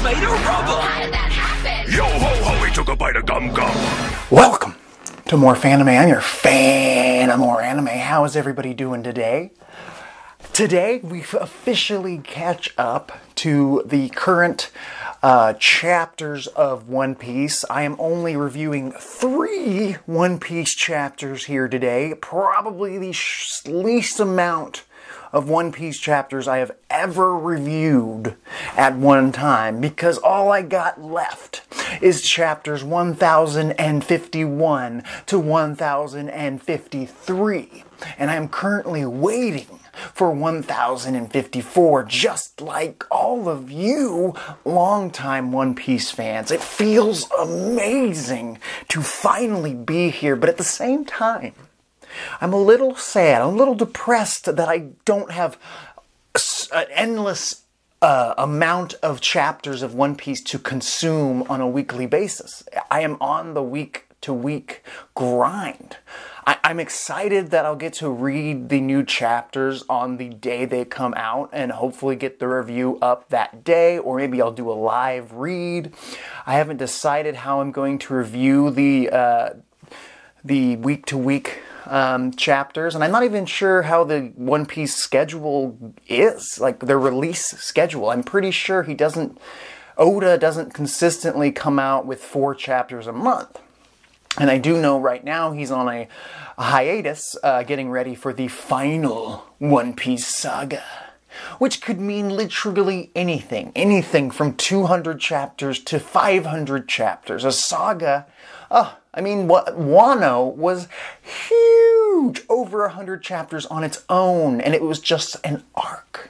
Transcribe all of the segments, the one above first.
made of rubber. How did that happen? Yo ho ho, he took a bite of gum gum. Welcome to Morfanime. I'm your fan of more anime. How is everybody doing today? Today we officially catch up to the current chapters of One Piece. I am only reviewing 3 One Piece chapters here today. Probably the least amount of One Piece chapters I have ever reviewed at one time, because all I got left is chapters 1051 to 1053, and I am currently waiting for 1054, just like all of you longtime One Piece fans. It feels amazing to finally be here, but at the same time, I'm a little sad, I'm a little depressed that I don't have an endless amount of chapters of One Piece to consume on a weekly basis. I am on the week-to-week grind. I'm excited that I'll get to read the new chapters on the day they come out and hopefully get the review up that day, or maybe I'll do a live read. I haven't decided how I'm going to review the week-to-week chapters, and I'm not even sure how the One Piece schedule is, like their release schedule. I'm pretty sure Oda doesn't consistently come out with 4 chapters a month. And I do know right now he's on a hiatus, getting ready for the final One Piece saga, which could mean literally anything. Anything from 200 chapters to 500 chapters. A saga. Wano was huge, over 100 chapters on its own, and it was just an arc.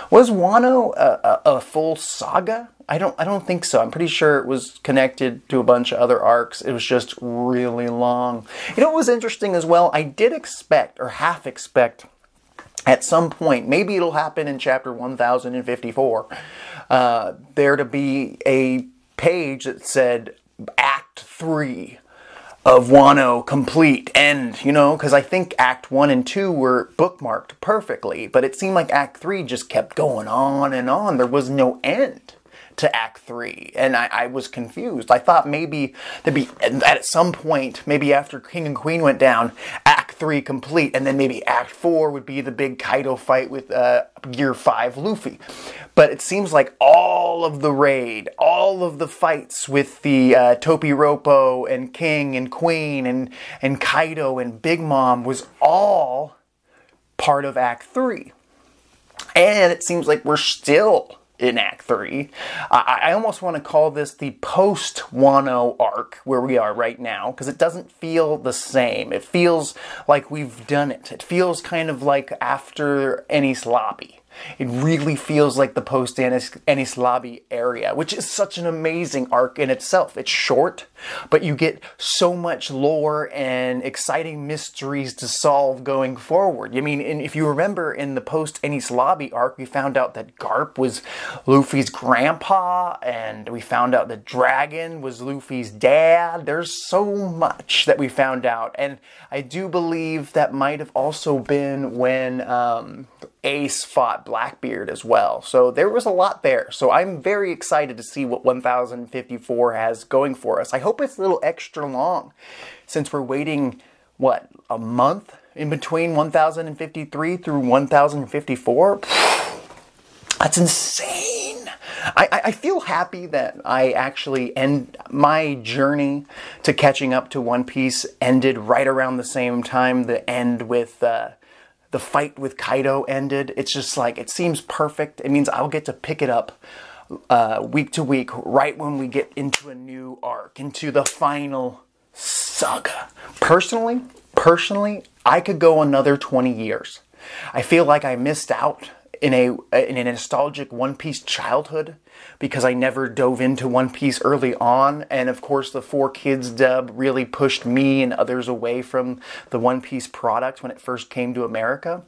Was Wano a full saga? I don't think so. I'm pretty sure it was connected to a bunch of other arcs. It was just really long. You know what was interesting as well? I did expect, or half expect, at some point, maybe it'll happen in chapter 1054, there to be a page that said Act 3 of Wano complete, end, you know, because I think Act 1 and 2 were bookmarked perfectly, but it seemed like Act 3 just kept going on and on. There was no end to Act 3, and I was confused. I thought maybe there'd be, at some point, maybe after King and Queen went down, Act 3 complete, and then maybe Act 4 would be the big Kaido fight with Gear 5 Luffy. But it seems like all of the raid, all of the fights with the Topiropo and King and Queen and Kaido and Big Mom was all part of Act 3. And it seems like we're still in Act 3. I almost want to call this the post-Wano arc, where we are right now, because it doesn't feel the same. It feels like we've done it. It feels kind of like after Enies Lobby. It really feels like the post-Enies Lobby area, which is such an amazing arc in itself. It's short, but you get so much lore and exciting mysteries to solve going forward. I mean, if you remember in the post-Enies Lobby arc, we found out that Garp was Luffy's grandpa, and we found out that Dragon was Luffy's dad. There's so much that we found out, and I do believe that might have also been when Ace fought Blackbeard as well. So there was a lot there. So I'm very excited to see what 1054 has going for us. I hope it's a little extra long, since we're waiting, what, a month in between 1053 through 1054? That's insane. I feel happy that I actually my journey to catching up to One Piece ended right around the same time the end with the fight with Kaido ended. It's just like, it seems perfect. It means I'll get to pick it up week to week, right when we get into a new arc, into the final saga. Personally, I could go another 20 years. I feel like I missed out in a nostalgic One Piece childhood because I never dove into One Piece early on, and of course the 4Kids dub really pushed me and others away from the One Piece product when it first came to America.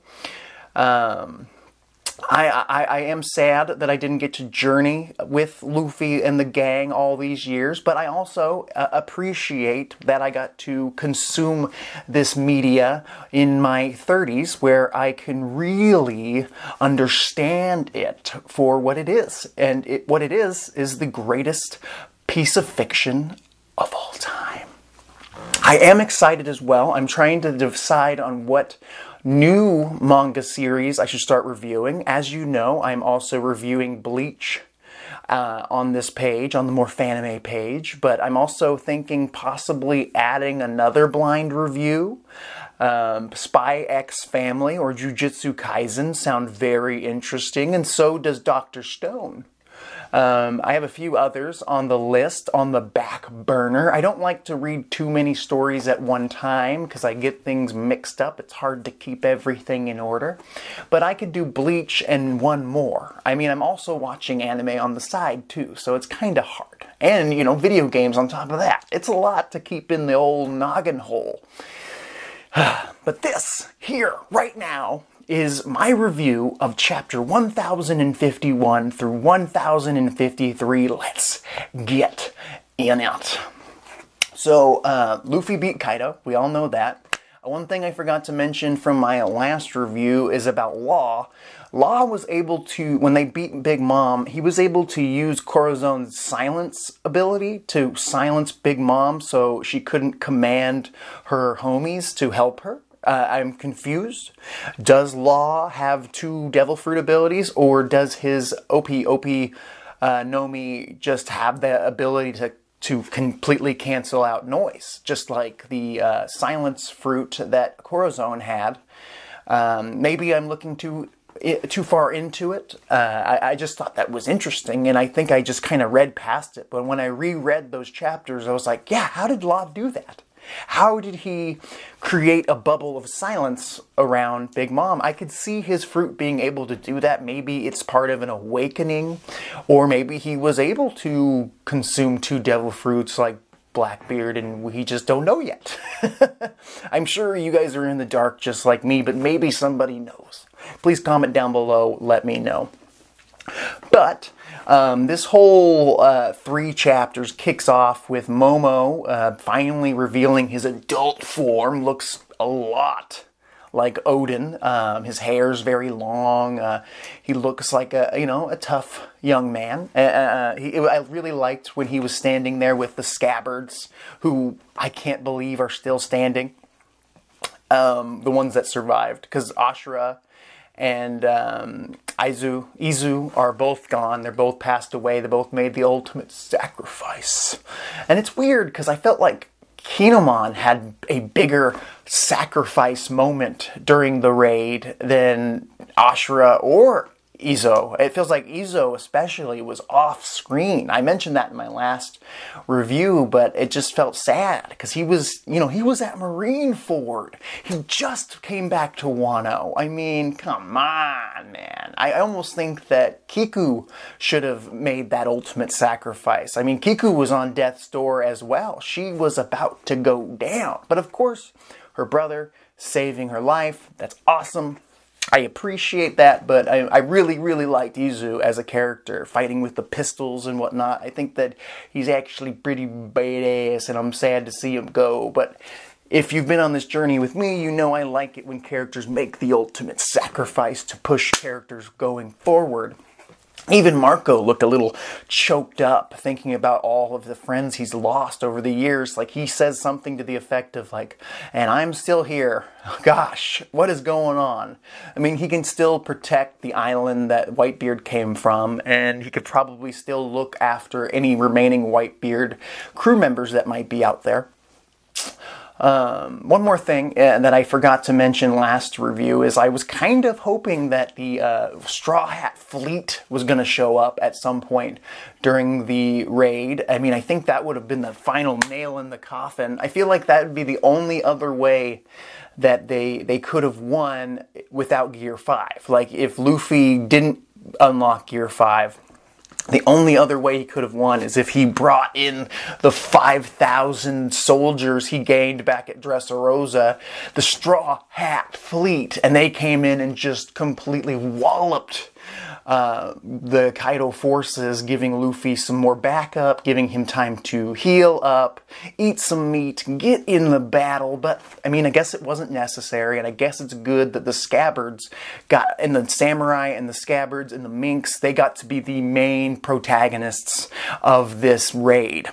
I am sad that I didn't get to journey with Luffy and the gang all these years, but I also appreciate that I got to consume this media in my 30s, where I can really understand it for what it is. And what it is the greatest piece of fiction of all time. I am excited as well. I'm trying to decide on what new manga series I should start reviewing. As you know, I'm also reviewing Bleach on this page, on the Morfanime page, but I'm also thinking possibly adding another blind review. Spy X Family or Jujutsu Kaisen sound very interesting, and so does Dr. Stone. I have a few others on the list, on the back burner. I don't like to read too many stories at one time because I get things mixed up. It's hard to keep everything in order. But I could do Bleach and one more. I mean, I'm also watching anime on the side too, so it's kind of hard. And, you know, video games on top of that. It's a lot to keep in the old noggin hole. But this, here, right now, is my review of chapter 1051 through 1053. Let's get in it. So, Luffy beat Kaido. We all know that. One thing I forgot to mention from my last review is about Law. Law was able to, when they beat Big Mom, he was able to use Corazone's silence ability to silence Big Mom so she couldn't command her homies to help her. I'm confused. Does Law have two Devil Fruit abilities, or does his Opi Nomi just have the ability to completely cancel out noise, just like the silence fruit that Corazon had? Maybe I'm looking too far into it. I just thought that was interesting, and I think I just kind of read past it. But when I reread those chapters, I was like, yeah, how did Law do that? How did he create a bubble of silence around Big Mom? I could see his fruit being able to do that. Maybe it's part of an awakening, or maybe he was able to consume two devil fruits like Blackbeard and we just don't know yet. I'm sure you guys are in the dark just like me, but maybe somebody knows. Please comment down below, let me know. But this whole 3 chapters kicks off with Momo finally revealing his adult form. Looks a lot like Odin. His hair's very long. He looks like a tough young man. I really liked when he was standing there with the scabbards, who I can't believe are still standing. The ones that survived, because Ashura and Izu are both gone. They're both passed away. They both made the ultimate sacrifice. And it's weird because I felt like Kinemon had a bigger sacrifice moment during the raid than Ashura or Izo. It feels like Izo especially was off screen. I mentioned that in my last review, but it just felt sad because he was at Marineford. He just came back to Wano. I mean, come on, man. I almost think that Kiku should have made that ultimate sacrifice. I mean, Kiku was on death's door as well. She was about to go down. But of course, her brother saving her life. That's awesome. I appreciate that, but I really, really liked Izu as a character, fighting with the pistols and whatnot. I think that he's actually pretty badass, and I'm sad to see him go. But if you've been on this journey with me, you know I like it when characters make the ultimate sacrifice to push characters going forward. Even Marco looked a little choked up thinking about all of the friends he's lost over the years. Like, he says something to the effect of like, and I'm still here. Gosh, what is going on? I mean, he can still protect the island that Whitebeard came from, and he could probably still look after any remaining Whitebeard crew members that might be out there. One more thing that I forgot to mention last review is I was kind of hoping that the Straw Hat Fleet was going to show up at some point during the raid. I mean, I think that would have been the final nail in the coffin. I feel like that would be the only other way that they could have won without Gear 5. Like, if Luffy didn't unlock Gear 5, The only other way he could have won is if he brought in the 5,000 soldiers he gained back at Dressrosa, the Straw Hat Fleet, and they came in and just completely walloped the Kaido forces, giving Luffy some more backup, giving him time to heal up, eat some meat, get in the battle. But, I mean, I guess it wasn't necessary, and I guess it's good that the Scabbards and the Samurai and the Scabbards and the Minks, they got to be the main protagonists of this raid.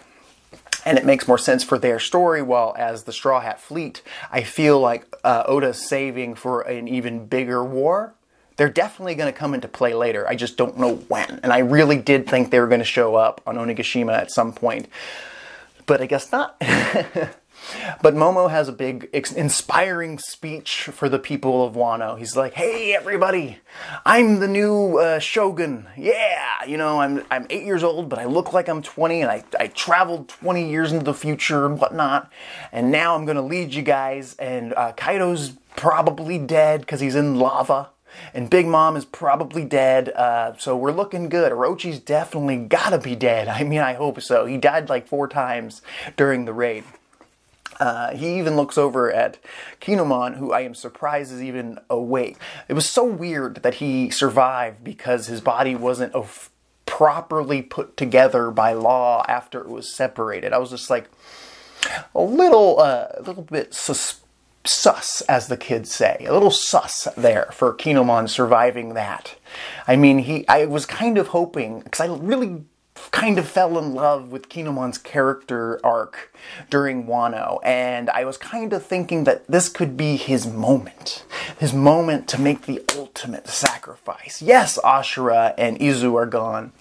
And it makes more sense for their story, while as the Straw Hat Fleet, I feel like Oda's saving for an even bigger war. They're definitely going to come into play later. I just don't know when. And I really did think they were going to show up on Onigashima at some point. But I guess not. But Momo has a big, inspiring speech for the people of Wano. He's like, hey, everybody, I'm the new shogun. Yeah, you know, I'm 8 years old, but I look like I'm 20, and I traveled 20 years into the future and whatnot. And now I'm going to lead you guys. And Kaido's probably dead because he's in lava. And Big Mom is probably dead, so we're looking good. Orochi's definitely gotta be dead. I mean, I hope so. He died like 4 times during the raid. He even looks over at Kinemon, who I am surprised is even awake. It was so weird that he survived because his body wasn't properly put together by law after it was separated. I was just like a little bit sus, as the kids say. A little sus there for Kinemon surviving that. I mean, I was kind of hoping, because I really kind of fell in love with Kinemon's character arc during Wano, and I was kind of thinking that this could be his moment to make the ultimate sacrifice. Yes, Ashura and Izu are gone,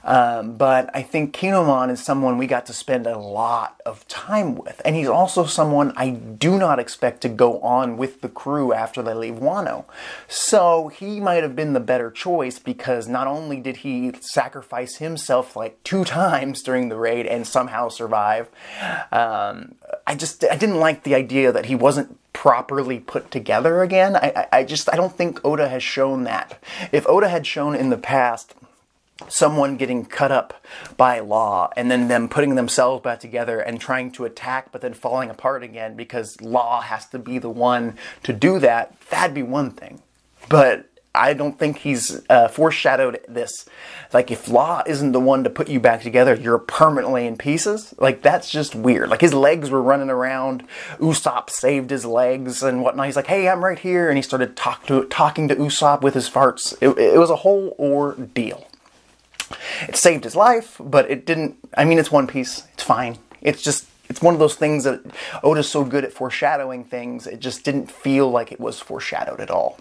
but I think Kinemon is someone we got to spend a lot of time with, and he's also someone I do not expect to go on with the crew after they leave Wano. So he might have been the better choice, because not only did he sacrifice himself like 2 times during the raid and somehow survive, I didn't like the idea that he wasn't properly put together again. I don't think Oda has shown that. If Oda had shown in the past someone getting cut up by law and then them putting themselves back together and trying to attack but then falling apart again because law has to be the one to do that, that'd be one thing. But I don't think he's foreshadowed this. Like, if law isn't the one to put you back together, you're permanently in pieces. Like, that's just weird. Like, his legs were running around. Usopp saved his legs and whatnot. He's like, hey, I'm right here. And he started talking to Usopp with his farts. It was a whole ordeal. It saved his life, but it didn't. I mean, it's One Piece. It's fine. It's one of those things that Oda's so good at foreshadowing things, it just didn't feel like it was foreshadowed at all.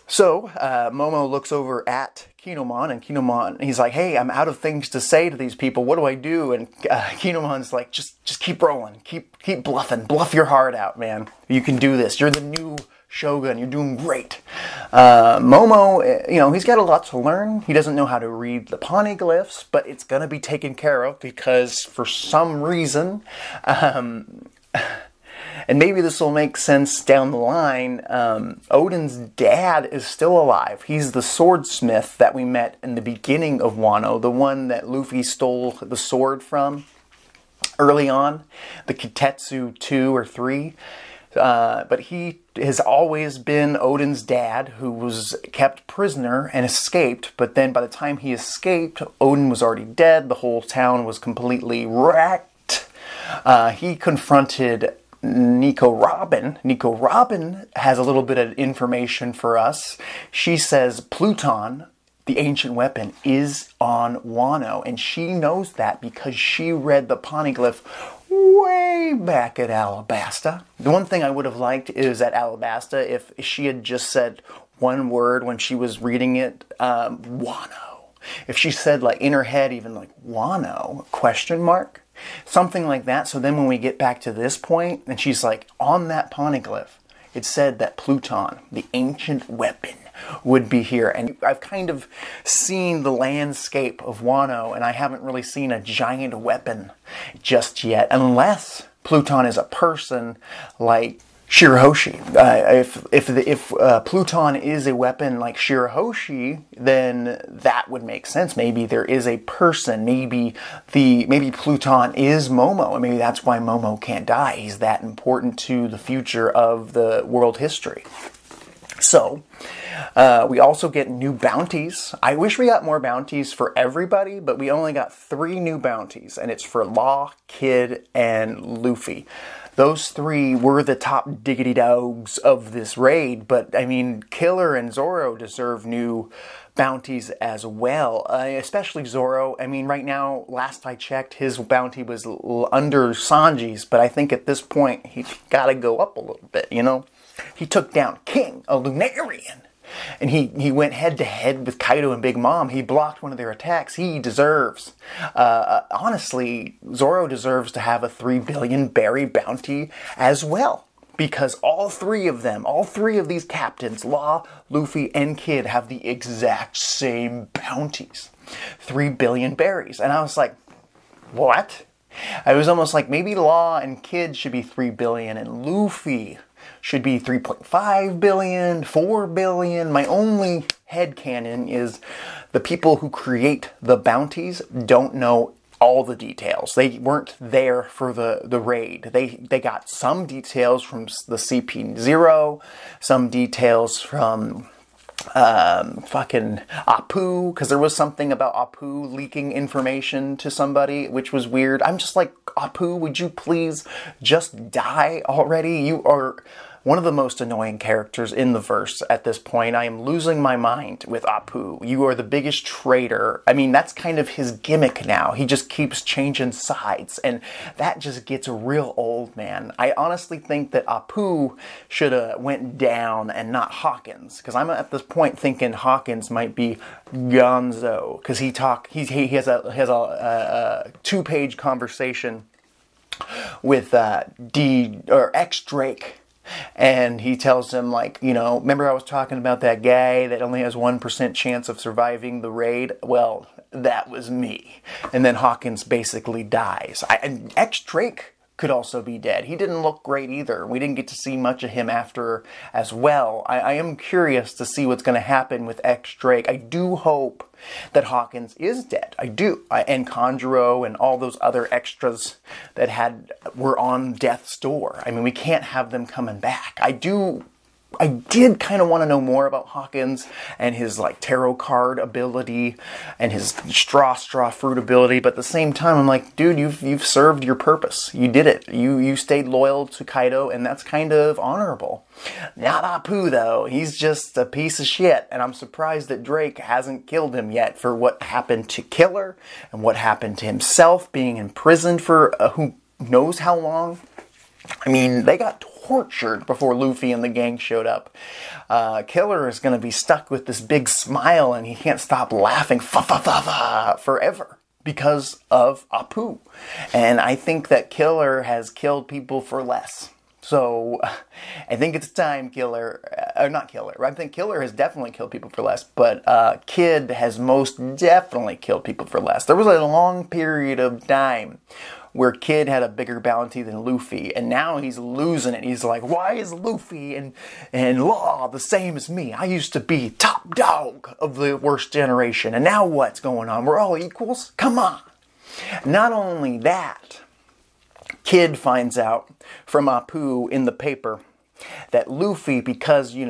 So, Momo looks over at Kinemon, and Kinemon, he's like, hey, I'm out of things to say to these people. What do I do? And Kinemon's like, just keep rolling. Keep bluffing. Bluff your heart out, man. You can do this. You're the new Shogun. You're doing great. Momo, you know, he's got a lot to learn. He doesn't know how to read the poneglyphs, but it's going to be taken care of because for some reason, and maybe this will make sense down the line, Odin's dad is still alive. He's the swordsmith that we met in the beginning of Wano, the one that Luffy stole the sword from early on, the Kitetsu 2 or 3. But he has always been Odin's dad, who was kept prisoner and escaped. But then by the time he escaped, Odin was already dead. The whole town was completely wrecked. He confronted Nico Robin. Nico Robin has a little bit of information for us. She says Pluton, the ancient weapon, is on Wano, and she knows that because she read the poneglyph way back at Alabasta. The one thing I would have liked is at Alabasta if she had just said one word when she was reading it, Wano. If she said, like, in her head even like Wano, question mark, something like that. So then when we get back to this point and she's like, on that poneglyph, it said that Pluton, the ancient weapon, would be here. And I've kind of seen the landscape of Wano, and I haven't really seen a giant weapon just yet, unless Pluton is a person like Shirahoshi. If Pluton is a weapon like Shirahoshi, then that would make sense. Maybe there is a person. Maybe Pluton is Momo, and maybe that's why Momo can't die. He's that important to the future of the world history. So, we also get new bounties. I wish we got more bounties for everybody, but we only got 3 new bounties, and it's for Law, Kid, and Luffy. Those 3 were the top diggity dogs of this raid, but I mean, Killer and Zoro deserve new bounties as well, especially Zoro. I mean, right now, last I checked, his bounty was under Sanji's, but I think at this point, he's got to go up a little bit, you know? He took down King, a Lunarian. And he went head-to-head with Kaido and Big Mom. He blocked one of their attacks. He deserves. Honestly, Zoro deserves to have a 3 billion berry bounty as well. Because all 3 of them, all 3 of these captains, Law, Luffy, and Kid, have the exact same bounties. 3 billion berries. And I was like, what? I was almost like, maybe Law and Kid should be 3 billion, and Luffy should be 3.5 billion, 4 billion. My only headcanon is the people who create the bounties don't know all the details. They weren't there for the raid. They got some details from the CP0, some details from fucking Apu, because there was something about Apu leaking information to somebody, which was weird. I'm just like, Apu, would you please just die already? You are one of the most annoying characters in the verse at this point. I am losing my mind with Apu. You are the biggest traitor. I mean, that's kind of his gimmick now. He just keeps changing sides, and that just gets real old, man. I honestly think that Apu should have went down and not Hawkins, because I'm at this point thinking Hawkins might be Gonzo, because he has a 2-page conversation with X Drake. And he tells him, like, you know, remember I was talking about that guy that only has 1% chance of surviving the raid? Well, that was me. And then Hawkins basically dies. And X Drake could also be dead. He didn't look great either. We didn't get to see much of him after as well. I am curious to see what's going to happen with X Drake. I do hope that Hawkins is dead. I do. And Conjuro and all those other extras that were on death's door. I mean, we can't have them coming back. I did kind of want to know more about Hawkins and his, like, tarot card ability and his straw fruit ability, but at the same time, I'm like, dude, you've served your purpose. You did it. You stayed loyal to Kaido, and that's kind of honorable. Not Apu, though. He's just a piece of shit, and I'm surprised that Drake hasn't killed him yet for what happened to Killer and what happened to himself being imprisoned for who knows how long. I mean, they got tortured before Luffy and the gang showed up. Killer is going to be stuck with this big smile, and he can't stop laughing forever because of Apu. And I think that Killer has killed people for less. So I think it's time I think Killer has definitely killed people for less, but Kid has most definitely killed people for less. There was a long period of time where Kid had a bigger bounty than Luffy, and now he's losing it. He's like, why is Luffy and Law the same as me? I used to be top dog of the worst generation, and now what's going on? We're all equals? Come on. Not only that, Kid finds out from Apu in the paper that Luffy, because he's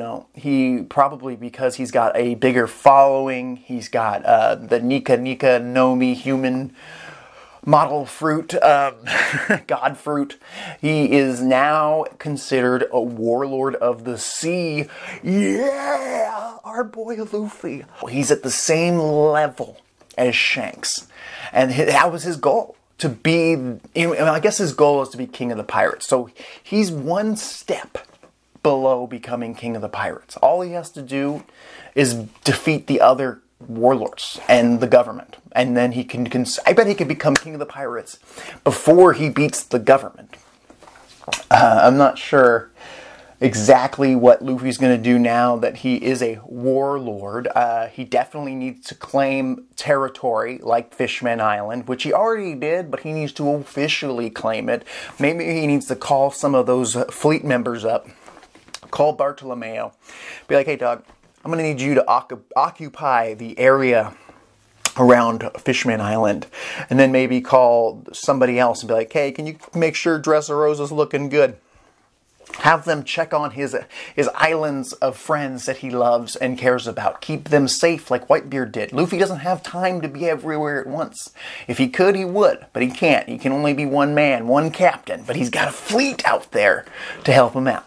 got a bigger following, he's got the Nika Nomi human model fruit, god fruit. He is now considered a warlord of the sea. Yeah, our boy Luffy. He's at the same level as Shanks. And that was his goal. To be, I guess his goal is to be king of the pirates. So he's one step below becoming king of the pirates. All he has to do is defeat the other warlords and the government, and then he can I bet he could become king of the pirates before he beats the government. I'm not sure exactly what Luffy's going to do now that he is a warlord. He definitely needs to claim territory like Fishman Island, which he already did, but he needs to officially claim it. Maybe he needs to call some of those fleet members up. Call Bartolomeo. Be like, hey, dog, I'm going to need you to occupy the area around Fishman Island. And then maybe call somebody else and be like, hey, can you make sure Dressrosa's looking good? Have them check on his islands of friends that he loves and cares about. Keep them safe like Whitebeard did. Luffy doesn't have time to be everywhere at once. If he could, he would, but he can't. He can only be one man, one captain, but he's got a fleet out there to help him out.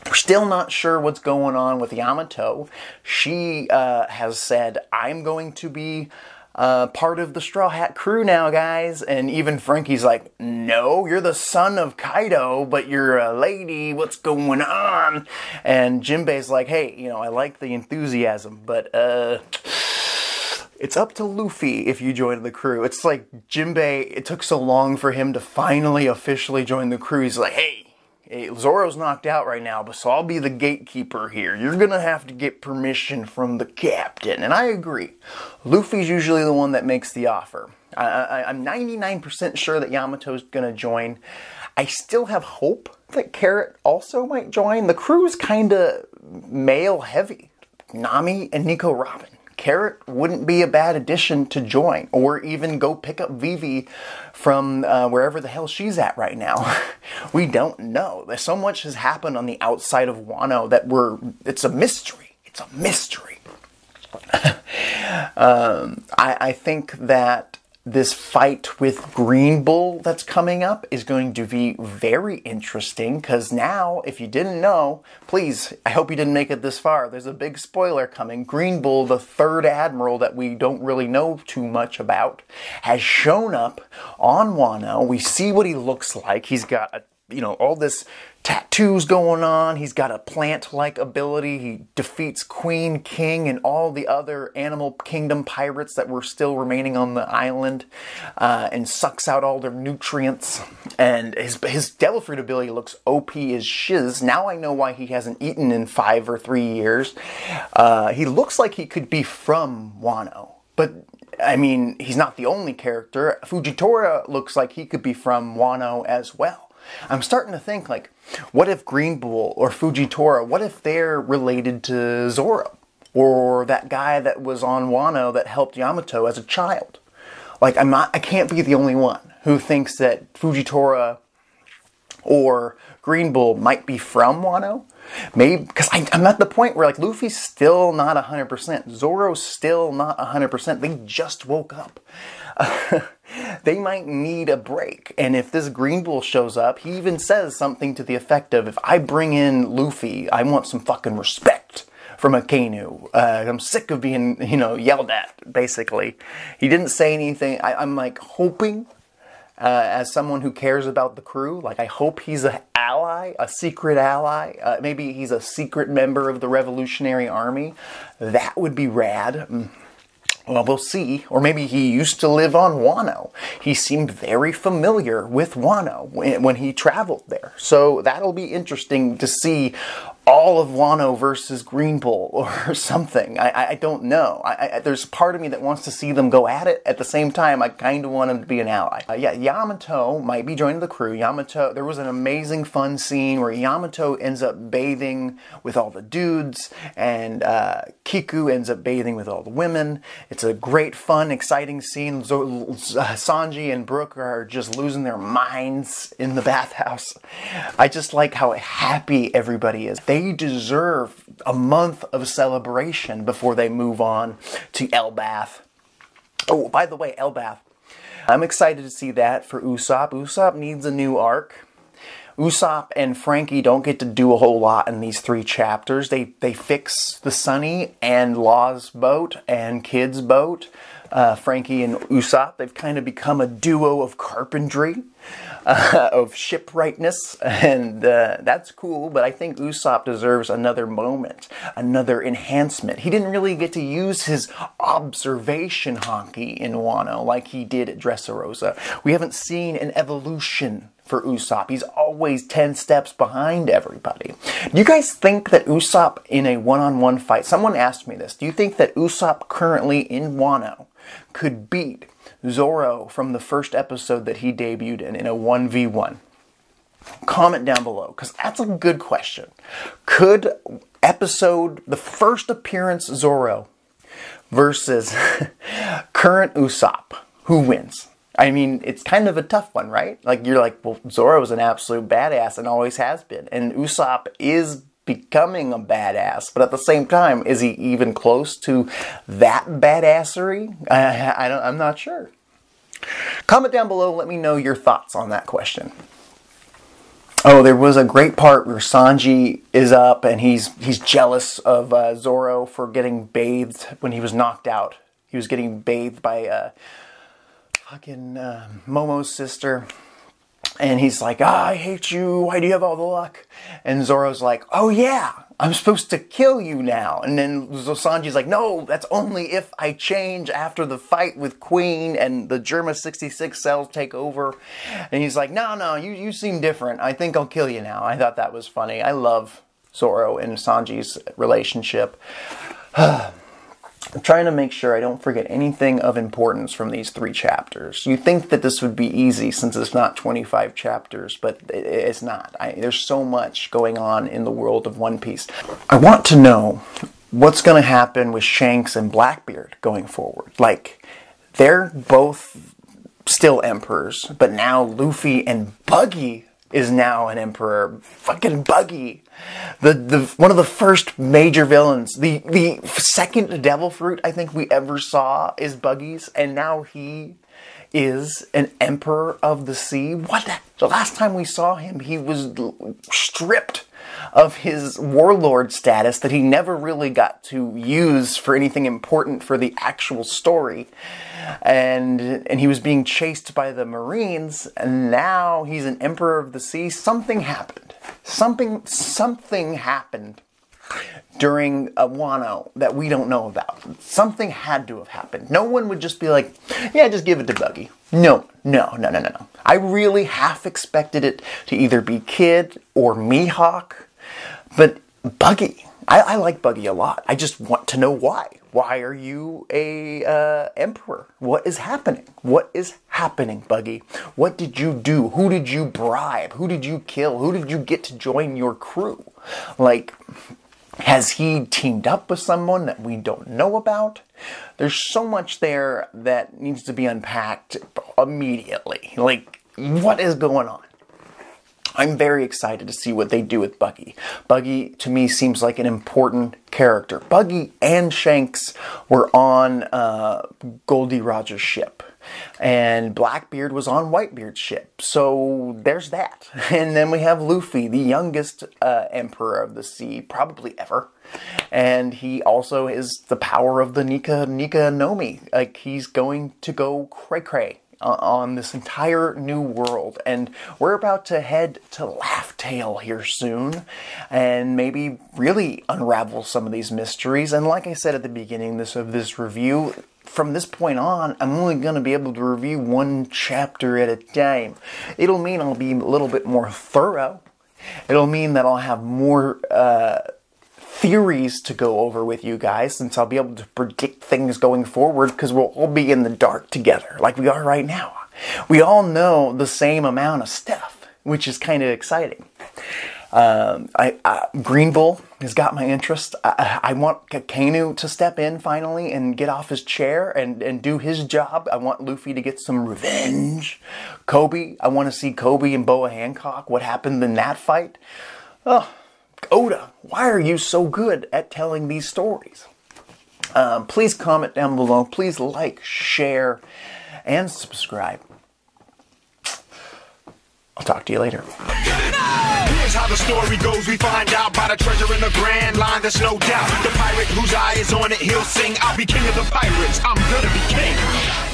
We're still not sure what's going on with Yamato. She has said, I'm going to be part of the Straw Hat crew now, guys. And even Frankie's like, no, you're the son of Kaido, but you're a lady. What's going on? And Jinbei's like, hey, you know, I like the enthusiasm, but it's up to Luffy if you join the crew. It's like Jinbei, it took so long for him to finally officially join the crew. He's like, hey, Zoro's knocked out right now, but so I'll be the gatekeeper here. You're going to have to get permission from the captain. And I agree. Luffy's usually the one that makes the offer. I'm 99% sure that Yamato's going to join. I still have hope that Carrot also might join. The crew's kind of male heavy. Nami and Nico Robin. Carrot wouldn't be a bad addition to join, or even go pick up Vivi from wherever the hell she's at right now. We don't know. There's so much has happened on the outside of Wano that it's a mystery. It's a mystery. I think that this fight with Green Bull that's coming up is going to be very interesting, because now, if you didn't know, please, I hope you didn't make it this far, there's a big spoiler coming. Green Bull, the third admiral that we don't really know too much about, has shown up on Wano. We see what he looks like. He's got all this tattoos going on. He's got a plant-like ability. He defeats Queen, King, and all the other Animal Kingdom pirates that were still remaining on the island, and sucks out all their nutrients. And his Devil Fruit ability looks OP as shiz. Now I know why he hasn't eaten in 5 or 3 years. He looks like he could be from Wano, but I mean, he's not the only character. Fujitora looks like he could be from Wano as well. I'm starting to think, like, what if Green Bull or Fujitora, what if they're related to Zoro? Or that guy that was on Wano that helped Yamato as a child? Like, I can't be the only one who thinks that Fujitora or Green Bull might be from Wano. Maybe, because I'm at the point where, like, Luffy's still not 100%. Zoro's still not 100%. They just woke up. They might need a break. And if this Green Bull shows up, he even says something to the effect of, if I bring in Luffy, I want some fucking respect from Akainu. I'm sick of being, yelled at, basically. He didn't say anything. I'm like hoping, as someone who cares about the crew, like, I hope he's an ally, a secret ally. Maybe he's a secret member of the Revolutionary Army. That would be rad. Well, we'll see. Or maybe he used to live on Wano. He seemed very familiar with Wano when he traveled there. So that'll be interesting to see all of Wano versus Green Bull or something. I don't know. There's a part of me that wants to see them go at it. At the same time, I kind of want him to be an ally. Yamato might be joining the crew. There was an amazing fun scene where Yamato ends up bathing with all the dudes, and Kiku ends up bathing with all the women. It's a great, fun, exciting scene. Sanji and Brook are just losing their minds in the bathhouse. I just like how happy everybody is. They deserve a month of celebration before they move on to Elbath. Oh, by the way, Elbath. I'm excited to see that for Usopp. Usopp needs a new arc. Usopp and Frankie don't get to do a whole lot in these 3 chapters. They fix the Sunny and Law's boat and Kid's boat. Frankie and Usopp. They've kind of become a duo of carpentry, of shipwrightness, and that's cool, but I think Usopp deserves another moment, another enhancement. He didn't really get to use his observation haki in Wano like he did at Dressrosa. We haven't seen an evolution for Usopp. He's always 10 steps behind everybody. Do you guys think that Usopp in a one-on-one fight, someone asked me this, do you think that Usopp currently in Wano could beat Zoro from the first episode that he debuted in a 1v1? Comment down below, because that's a good question. Could the first appearance Zoro versus current Usopp, who wins? I mean, it's kind of a tough one, right? Like, you're like, well, Zoro's an absolute badass and always has been. And Usopp is becoming a badass. But at the same time, is he even close to that badassery? I'm not sure. Comment down below. Let me know your thoughts on that question. Oh, there was a great part where Sanji is up and he's jealous of Zoro for getting bathed when he was knocked out. He was getting bathed by fucking Momo's sister, and he's like, I hate you, why do you have all the luck? And Zoro's like, oh yeah, I'm supposed to kill you now. And then Sanji's like, no, that's only if I change after the fight with Queen and the Germa 66 cells take over. And he's like, no, you seem different, I think I'll kill you now. I thought that was funny. I love Zoro and Sanji's relationship. I'm trying to make sure I don't forget anything of importance from these 3 chapters. You think that this would be easy since it's not 25 chapters, but it's not. There's so much going on in the world of One Piece. I want to know what's going to happen with Shanks and Blackbeard going forward. Like, they're both still emperors, but now Luffy and Buggy is now an emperor. Fucking Buggy. One of the first major villains. The second devil fruit I think we ever saw is Buggy's, and now he is an emperor of the sea. The last time we saw him, he was stripped of his warlord status that he never really got to use for anything important for the actual story. And he was being chased by the Marines, and now he's an emperor of the sea. Something happened. Something happened during Wano that we don't know about. Something had to have happened. No one would just be like, yeah, just give it to Buggy. No. I really half expected it to either be Kid or Mihawk, but Buggy. I like Buggy a lot. I just want to know why. Why are you a emperor? What is happening? What is happening, Buggy? What did you do? Who did you bribe? Who did you kill? Who did you get to join your crew? Like, has he teamed up with someone that we don't know about? There's so much there that needs to be unpacked immediately. Like, what is going on? I'm very excited to see what they do with Buggy. Buggy, to me, seems like an important character. Buggy and Shanks were on Goldie Roger's ship. And Blackbeard was on Whitebeard's ship. So there's that. And then we have Luffy, the youngest emperor of the sea, probably ever. And he also is the power of the Nika Nomi. Like, he's going to go cray-cray on this entire new world, and we're about to head to Laugh Tale here soon and maybe really unravel some of these mysteries. And like I said at the beginning of this review, from this point on, I'm only going to be able to review 1 chapter at a time. It'll mean I'll be a little bit more thorough. It'll mean that I'll have more theories to go over with you guys, since I'll be able to predict things going forward, because we'll all be in the dark together like we are right now. We all know the same amount of stuff, which is kind of exciting. Green Bull has got my interest. I want Kakainu to step in finally and get off his chair and do his job. I want Luffy to get some revenge. Kobe, I want to see Kobe and Boa Hancock, what happened in that fight. Oh, Oda, why are you so good at telling these stories? Please comment down below. Please like, share, and subscribe. I'll talk to you later. how the story goes. We find out by the treasure in the grand line, there's no doubt. The pirate whose eye is on it, he'll sing, I'll be king of the pirates, I'm gonna be king.